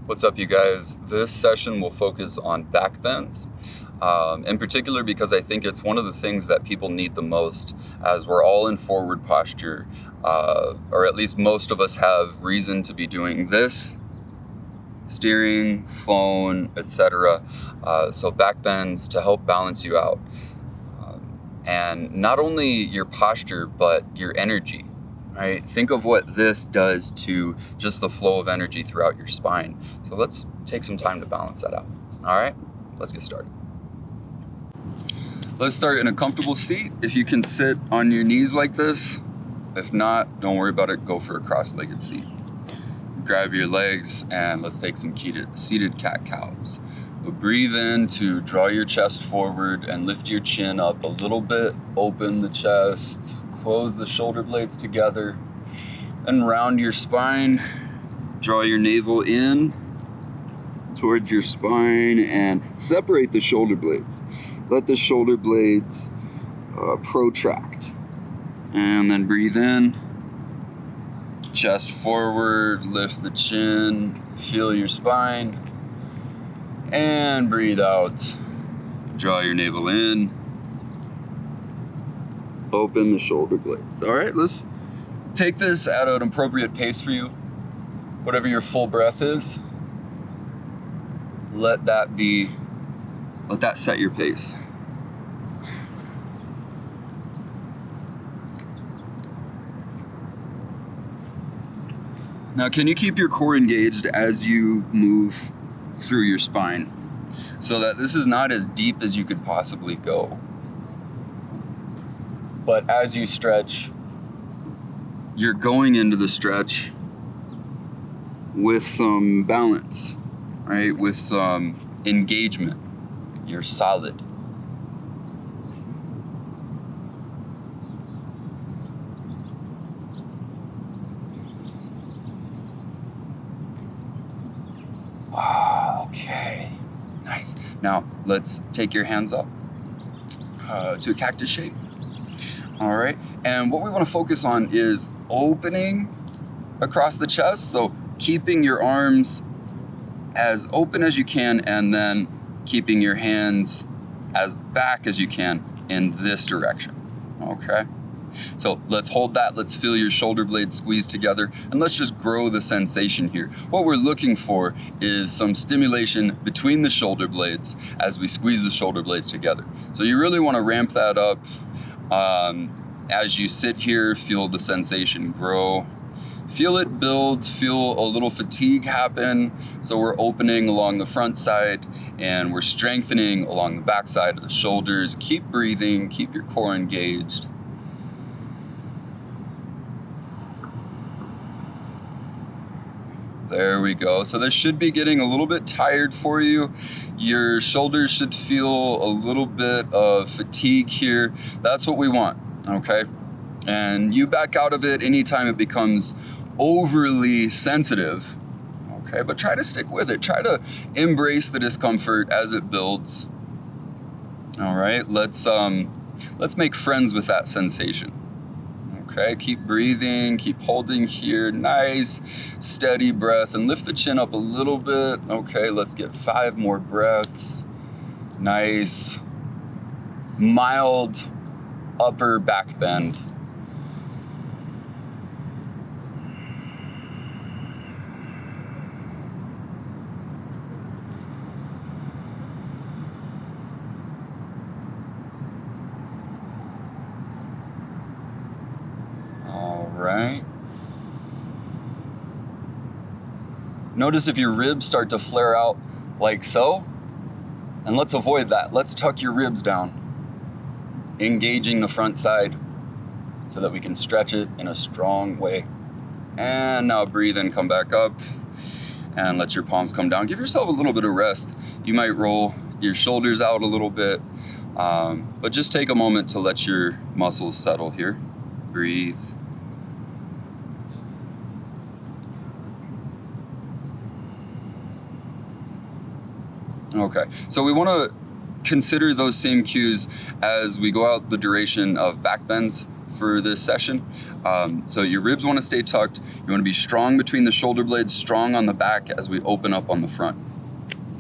What's up, you guys? This session will focus on back bends, in particular because I think it's one of the things that people need the most, as we're all in forward posture, or at least most of us have reason to be doing this, steering, phone, etc. So back bends to help balance you out. And not only your posture, but your energy. Right? Think of what this does to just the flow of energy throughout your spine. So let's take some time to balance that out. All right, let's get started. Let's start in a comfortable seat. If you can sit on your knees like this, if not, don't worry about it. Go for a cross-legged seat. Grab your legs and let's take some seated cat-cows. Breathe in to draw your chest forward and lift your chin up a little bit. Open the chest, close the shoulder blades together, and round your spine. Draw your navel in towards your spine and separate the shoulder blades. Let the shoulder blades protract. And then breathe in, chest forward, lift the chin, feel your spine. And breathe out. Draw your navel in. Open the shoulder blades. All right, let's take this at an appropriate pace for you. Whatever your full breath is, let that set your pace. Now, can you keep your core engaged as you move through your spine so that this is not as deep as you could possibly go? But as you stretch, you're going into the stretch with some balance, right? With some engagement. You're solid. Okay, nice. Now let's take your hands up to a cactus shape. All right, and what we want to focus on is opening across the chest. So keeping your arms as open as you can and then keeping your hands as back as you can in this direction, okay? So let's hold that. Let's feel your shoulder blades squeeze together and let's just grow the sensation here. What we're looking for is some stimulation between the shoulder blades as we squeeze the shoulder blades together. So you really want to ramp that up. As you sit here, feel the sensation grow. Feel it build, feel a little fatigue happen. So we're opening along the front side and we're strengthening along the back side of the shoulders. Keep breathing, keep your core engaged. There we go. So this should be getting a little bit tired for you. Your shoulders should feel a little bit of fatigue here. That's what we want, okay? And you back out of it anytime it becomes overly sensitive, okay? But try to stick with it. Try to embrace the discomfort as it builds. All right, let's make friends with that sensation. Okay, keep breathing, keep holding here. Nice, steady breath, and lift the chin up a little bit. Okay, let's get 5 more breaths. Nice, mild upper back bend. Right. Notice if your ribs start to flare out like so, and let's avoid that. Let's tuck your ribs down, engaging the front side so that we can stretch it in a strong way. And now breathe in, come back up, and let your palms come down. Give yourself a little bit of rest. You might roll your shoulders out a little bit, but just take a moment to let your muscles settle here. Breathe. Okay, so we want to consider those same cues as we go out the duration of back bends for this session. So your ribs want to stay tucked. You want to be strong between the shoulder blades, strong on the back as we open up on the front.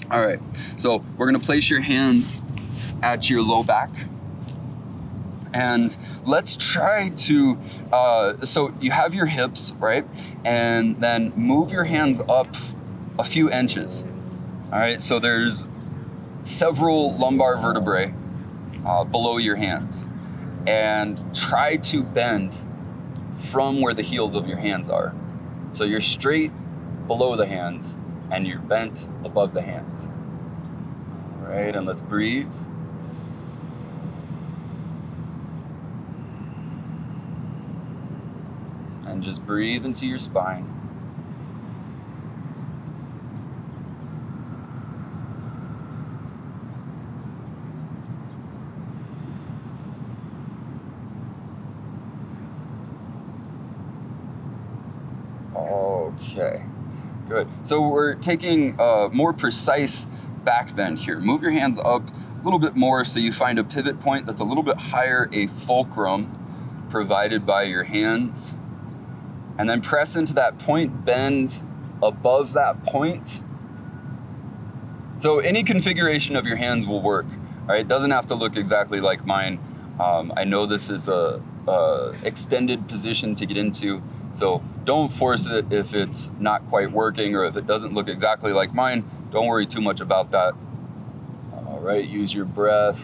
All right, so we're gonna place your hands at your low back. And let's try to, so you have your hips, right? And then move your hands up a few inches. All right, so there's several lumbar vertebrae below your hands. And try to bend from where the heels of your hands are. So you're straight below the hands and you're bent above the hands. All right, and let's breathe. And just breathe into your spine. Okay, good. So we're taking a more precise back bend here. Move your hands up a little bit more so you find a pivot point that's a little bit higher, a fulcrum provided by your hands. And then press into that point, bend above that point. So any configuration of your hands will work, right? It doesn't have to look exactly like mine. I know this is a extended position to get into, so don't force it if it's not quite working or if it doesn't look exactly like mine. Don't worry too much about that. All right, use your breath.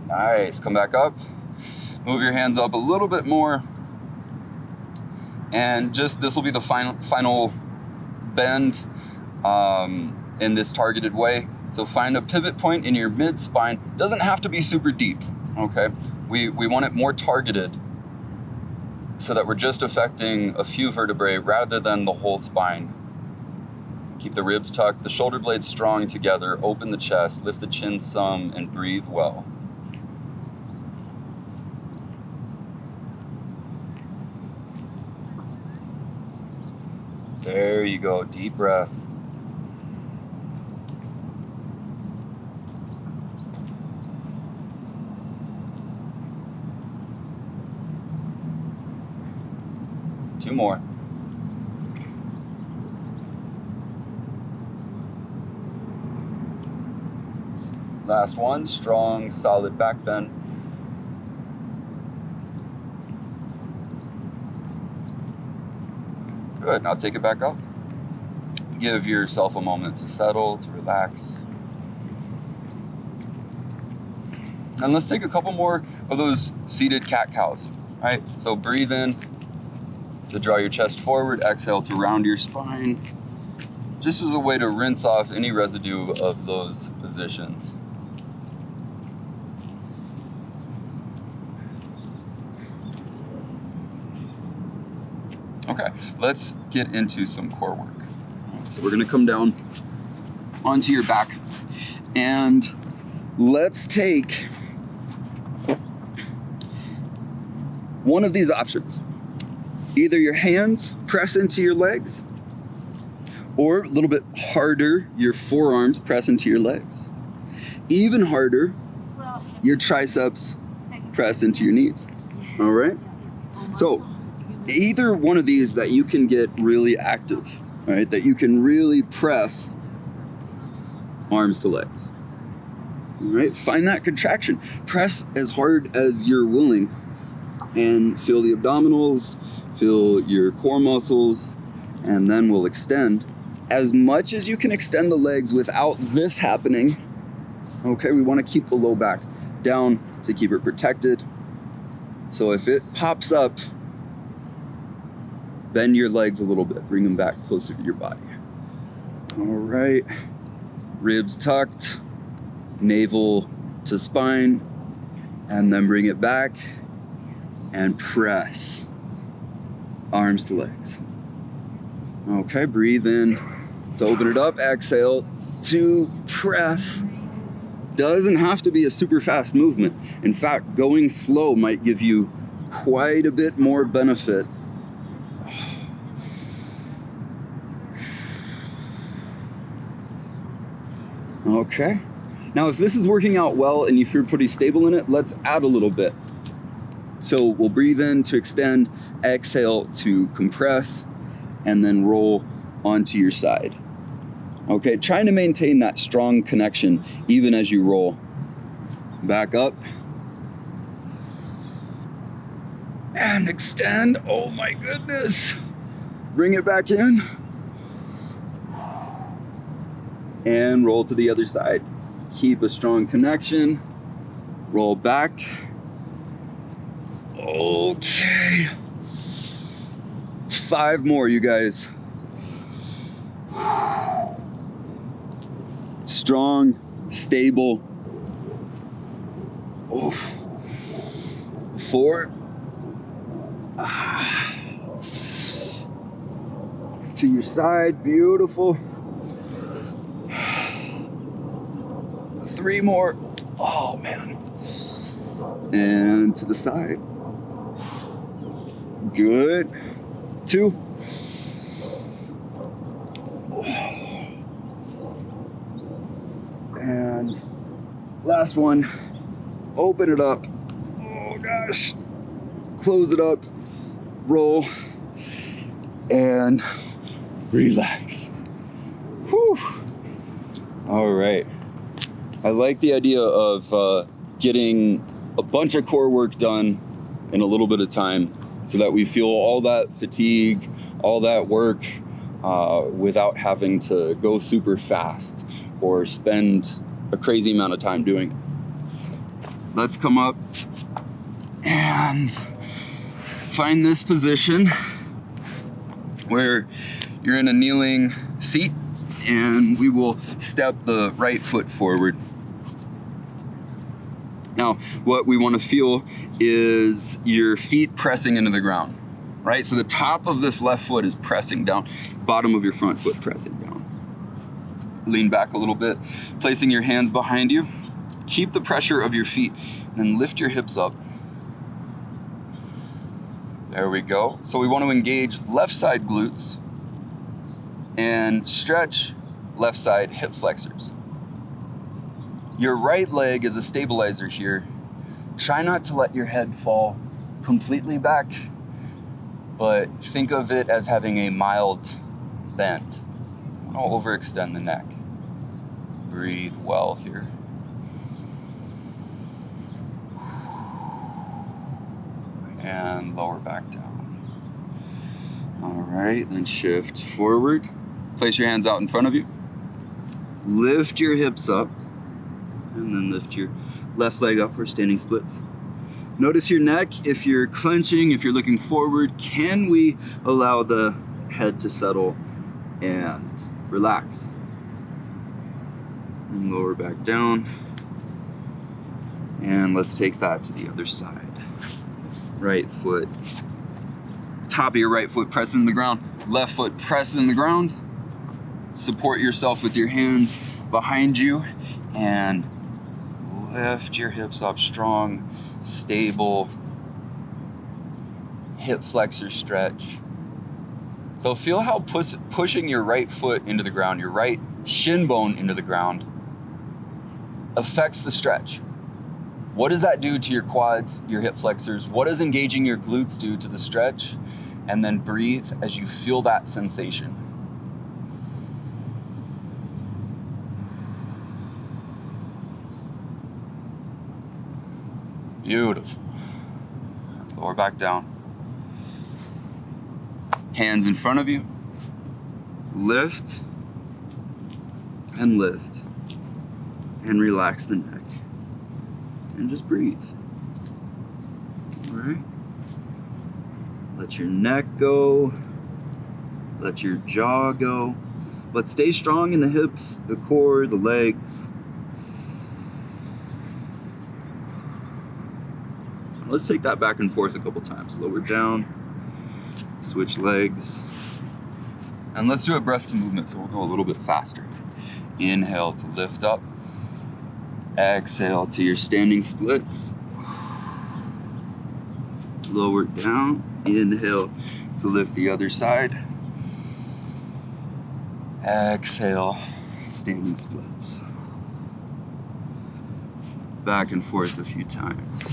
Nice, come back up. Move your hands up a little bit more. And just, this will be the final bend in this targeted way. So find a pivot point in your mid-spine. Doesn't have to be super deep, okay? We want it more targeted so that we're just affecting a few vertebrae rather than the whole spine. Keep the ribs tucked, the shoulder blades strong together, open the chest, lift the chin some, and breathe well. There you go, deep breath. Two more. Last one, strong, solid back bend. Good, now take it back up. Give yourself a moment to settle, to relax. And let's take a couple more of those seated cat-cows, right? So breathe in to draw your chest forward, exhale to round your spine, just as a way to rinse off any residue of those positions. Okay, let's get into some core work. So we're gonna come down onto your back and let's take one of these options. Either your hands press into your legs, or a little bit harder, your forearms press into your legs. Even harder, your triceps press into your knees. All right? So either one of these that you can get really active, right? That you can really press arms to legs. All right? Find that contraction. Press as hard as you're willing and feel the abdominals, feel your core muscles, and then we'll extend. As much as you can extend the legs without this happening, okay, we want to keep the low back down to keep it protected. So if it pops up, bend your legs a little bit, bring them back closer to your body. All right, ribs tucked, navel to spine, and then bring it back and press. Arms to legs. Okay, breathe in to open it up, exhale to press. Doesn't have to be a super fast movement. In fact, going slow might give you quite a bit more benefit. Okay. Now, if this is working out well and you feel pretty stable in it, let's add a little bit. So we'll breathe in to extend, exhale to compress, and then roll onto your side. Okay, trying to maintain that strong connection even as you roll. Back up. And extend. Oh my goodness. Bring it back in. And roll to the other side. Keep a strong connection. Roll back. Okay. 5 more, you guys. Strong, stable. Oh. 4. To your side, beautiful. 3 more. Oh man. And to the side. Good. 2. And last one. Open it up. Oh gosh. Close it up. Roll. And relax. Whew. All right. I like the idea of getting a bunch of core work done in a little bit of time so that we feel all that fatigue, all that work without having to go super fast or spend a crazy amount of time doing it. Let's come up and find this position where you're in a kneeling seat, and we will step the right foot forward. Now, what we want to feel is your feet pressing into the ground, right? So the top of this left foot is pressing down, bottom of your front foot pressing down. Lean back a little bit, placing your hands behind you. Keep the pressure of your feet, and then lift your hips up. There we go. So we want to engage left side glutes and stretch left side hip flexors. Your right leg is a stabilizer here. Try not to let your head fall completely back, but think of it as having a mild bend. Don't overextend the neck. Breathe well here. And lower back down. All right, then shift forward. Place your hands out in front of you. Lift your hips up, and then lift your left leg up for standing splits. Notice your neck. If you're clenching, if you're looking forward, can we allow the head to settle and relax? And lower back down. And let's take that to the other side. Right foot, top of your right foot pressing in the ground, left foot pressing in the ground. Support yourself with your hands behind you and lift your hips up, strong, stable hip flexor stretch. So feel how pushing your right foot into the ground, your right shin bone into the ground affects the stretch. What does that do to your quads, your hip flexors? What does engaging your glutes do to the stretch? And then breathe as you feel that sensation. Beautiful. Lower back down. Hands in front of you. Lift and lift. And relax the neck. And just breathe. All right. Let your neck go. Let your jaw go. But stay strong in the hips, the core, the legs. Let's take that back and forth a couple times. Lower down, switch legs. And let's do a breath to movement, so we'll go a little bit faster. Inhale to lift up. Exhale to your standing splits. Lower down. Inhale to lift the other side. Exhale, standing splits. back and forth a few times.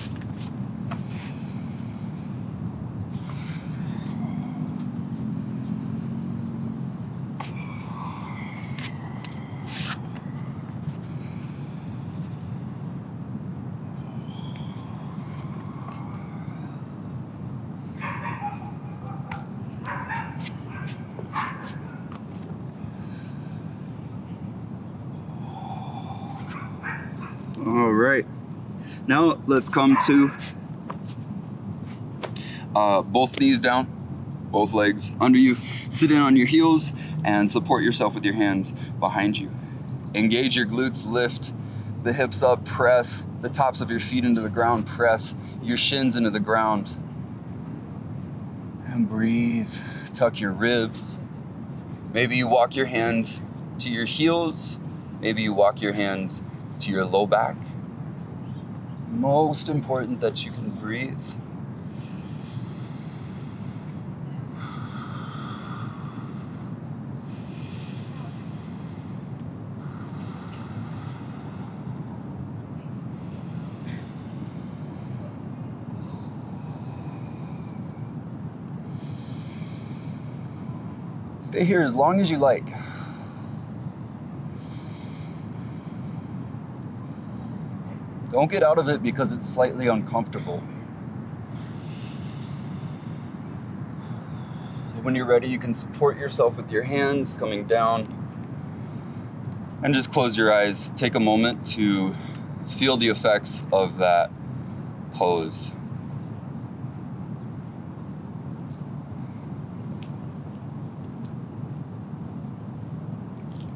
All right, now let's come to both knees down, both legs under you. Sit in on your heels and support yourself with your hands behind you. Engage your glutes, lift the hips up, press the tops of your feet into the ground, press your shins into the ground. And breathe, tuck your ribs. Maybe you walk your hands to your heels. Maybe you walk your hands to your low back. Most important that you can breathe. Stay here as long as you like. Don't get out of it because it's slightly uncomfortable. When you're ready, you can support yourself with your hands coming down and just close your eyes. Take a moment to feel the effects of that pose.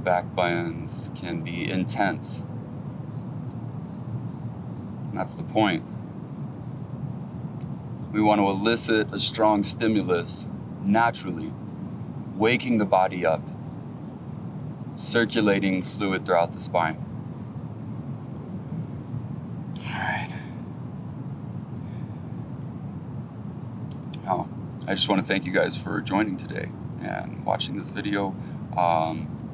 Back bends can be intense. And that's the point. We want to elicit a strong stimulus naturally, waking the body up, circulating fluid throughout the spine. All right. Now, I just want to thank you guys for joining today and watching this video.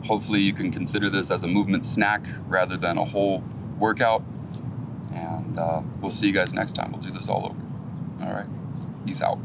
Hopefully you can consider this as a movement snack rather than a whole workout. And we'll see you guys next time. We'll do this all over. All right. Peace out.